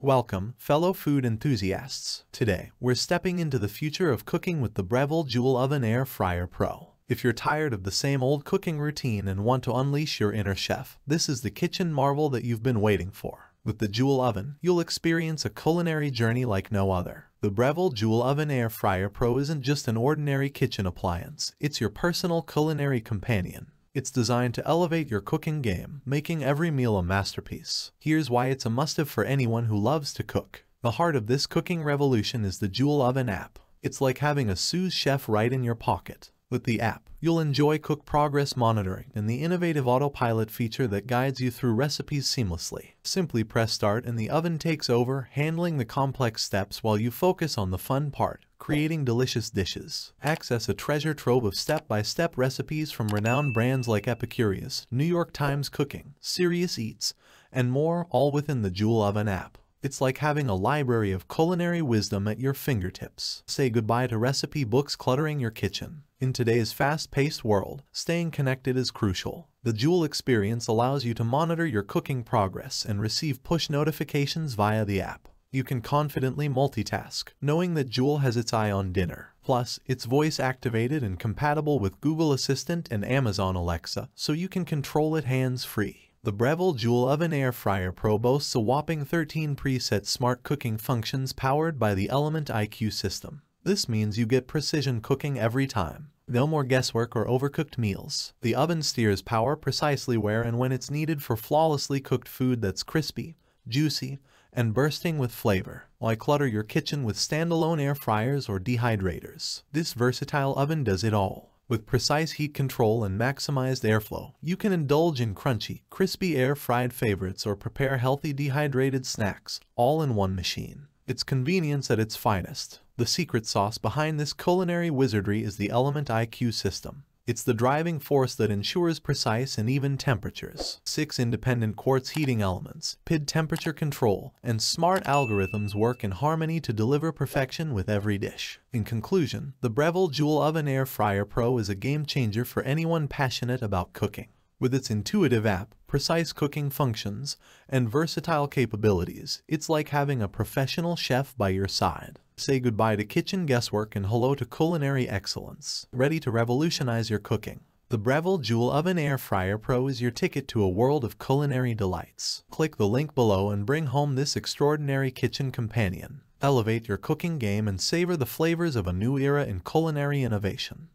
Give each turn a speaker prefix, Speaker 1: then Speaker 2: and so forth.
Speaker 1: Welcome, fellow food enthusiasts. Today, we're stepping into the future of cooking with the Breville Joule Oven Air Fryer Pro. If you're tired of the same old cooking routine and want to unleash your inner chef, this is the kitchen marvel that you've been waiting for. With the Joule oven, you'll experience a culinary journey like no other. The Breville Joule Oven Air Fryer Pro isn't just an ordinary kitchen appliance, it's your personal culinary companion. It's designed to elevate your cooking game, making every meal a masterpiece. Here's why it's a must-have for anyone who loves to cook. The heart of this cooking revolution is the Joule Oven app. It's like having a Sous chef right in your pocket. With the app, you'll enjoy cook progress monitoring and the innovative Autopilot feature that guides you through recipes seamlessly. Simply press start and the oven takes over, handling the complex steps while you focus on the fun part, creating delicious dishes. Access a treasure trove of step-by-step recipes from renowned brands like Epicurious, New York Times Cooking, Serious Eats, and more, all within the Joule Oven app. It's like having a library of culinary wisdom at your fingertips. Say goodbye to recipe books cluttering your kitchen. In today's fast-paced world, staying connected is crucial. The Joule experience allows you to monitor your cooking progress and receive push notifications via the app. You can confidently multitask, knowing that Joule has its eye on dinner. Plus, it's voice-activated and compatible with Google Assistant and Amazon Alexa, so you can control it hands-free. The Breville Joule Oven Air Fryer Pro boasts a whopping 13 preset smart cooking functions powered by the Element IQ system. This means you get precision cooking every time. No more guesswork or overcooked meals. The oven steers power precisely where and when it's needed for flawlessly cooked food that's crispy, juicy, and bursting with flavor. Why clutter your kitchen with standalone air fryers or dehydrators? This versatile oven does it all. With precise heat control and maximized airflow, you can indulge in crunchy, crispy air-fried favorites or prepare healthy dehydrated snacks, all in one machine. It's convenience at its finest. The secret sauce behind this culinary wizardry is the Element IQ system. It's the driving force that ensures precise and even temperatures. 6 independent quartz heating elements, PID temperature control, and smart algorithms work in harmony to deliver perfection with every dish. In conclusion, the Breville Joule Oven Air Fryer Pro is a game-changer for anyone passionate about cooking. With its intuitive app, precise cooking functions, and versatile capabilities, it's like having a professional chef by your side. Say goodbye to kitchen guesswork and hello to culinary excellence. Ready to revolutionize your cooking? The Breville Joule Oven Air Fryer Pro is your ticket to a world of culinary delights. Click the link below and bring home this extraordinary kitchen companion. Elevate your cooking game and savor the flavors of a new era in culinary innovation.